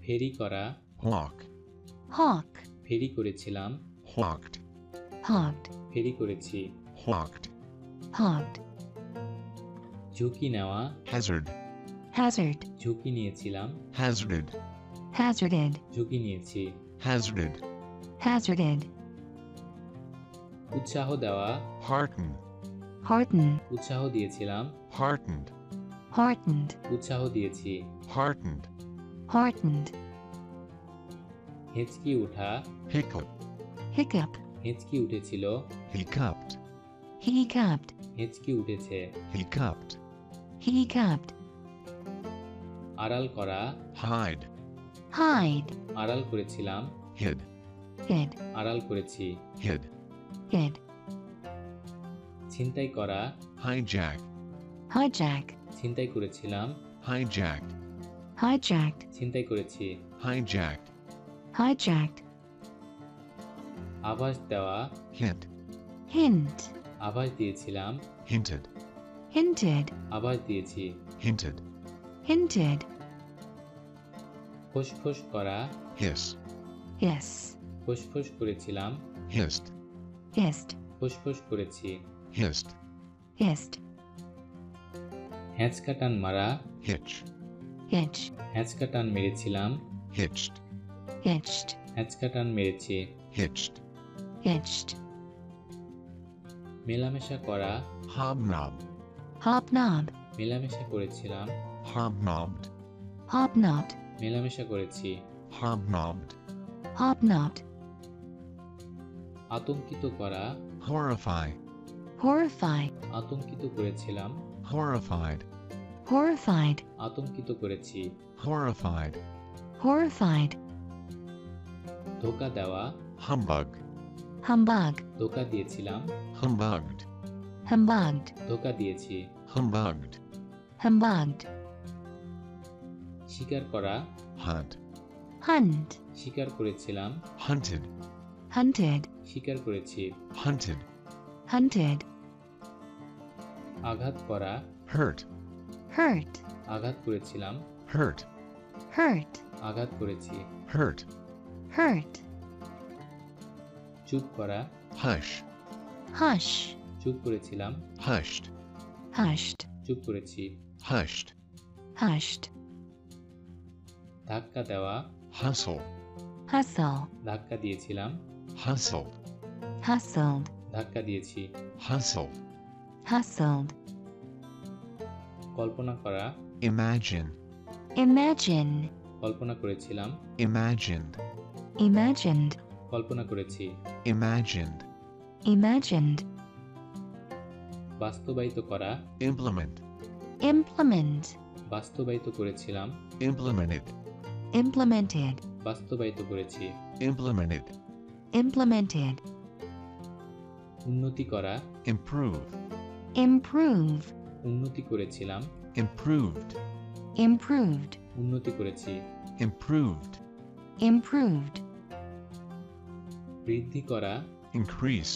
ফেরি করা, hawk, hawk, ফেরি করেছিলাম, hawked, hawked, ফেরি করেছি। hawked, hawked, ঝুঁকি নেওয়া, hazard, hazard, ঝুঁকি নিয়েছিলাম, hazarded, hazarded, ঝুঁকি নিয়েছি। hazarded, hazarded, উৎসাহ দেওয়া, hearten, hearten, উৎসাহ দিয়েছিলাম, heartened, heartened, উৎসাহ দিয়েছি। heartened, heartened, হেঁচকি ওঠা, hiccup, hiccup, হেঁচকি উঠেছিল, hiccuped, hiccuped, হেঁচকি উঠেছে। hiccuped, hiccuped, আড়াল করা, hide, hide, আড়াল করেছিলাম, hid, hid, আড়াল করেছি। hid, hid, ছিনতাই করা, hijack, hijack, ছিনতাই করেছিলাম, hijacked, hijacked, ছিনতাই করেছি। hijacked, hijacked, আভাস দেওয়া, hint, hint, আভাস দিয়েছিলাম, hinted, hinted, আভাস দিয়েছি। hinted, hinted, ফোঁস করা, hiss, hiss, ফোঁস করেছিলাম, hissed, hissed, ফোঁস করেছি। hissed, hissed, হ্যাঁচকা টান মারা, hitch, hitch, হ্যাঁচকা টান মেরেছিলাম, hitched, hitched, হ্যাঁচকা টান মেরেছি। hitched, hitched, মেলামেশা করা, hobnob, hobnob, মেলামেশা করেছিলাম, hobnobbed, hobnobbed, মেলামেশা করেছি। hobnobbed, hobnobbed, আতঙ্কিত করা, horrify, horrify, আতঙ্কিত করেছিলাম, horrified, horrified, আতঙ্কিত করেছি। horrified, horrified, ধোঁকা দেওয়া, humbug, humbug, ধোঁকা দিয়েছিলাম, humbugged, humbugged, ধোঁকা দিয়েছি। humbugged, humbugged, শিকার করা, hunt, hunt, শিকার করেছিলাম, hunted, hunted, শিকার করেছি। hunted, hunted, আঘাত করা, hurt, hurt, আঘাত করেছিলাম, hurt, hurt, আঘাত করেছি। hurt, hurt, চুপ করা, hush, hush, চুপ করেছিলাম, hushed, hushed, চুপ করেছি। hushed, hushed, ধাক্কা দেওয়া, hustle, hustle, ধাক্কা দিয়েছিলাম, hustled, hustled, ধাক্কা দিয়েছি। hustled, hustled, কল্পনা করা, imagine, imagine, কল্পনা করেছিলাম, imagined, imagined, কল্পনা করেছি। imagined, imagined, বাস্তবায়িত করা, implement, implement, বাস্তবায়িত করেছিলাম, implemented, implemented, বাস্তবায়িত করেছি। implemented, implemented, উন্নতি করা, improve, improve, উন্নতি করেছিলাম, improved, improved, উন্নতি করেছি। improved, improved, বৃদ্ধি করা, increase,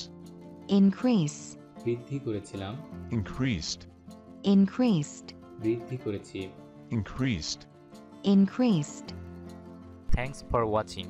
increase, বৃদ্ধি করেছিলাম, increased, increased, বৃদ্ধি করেছি। increased. increased. Thanks for watching.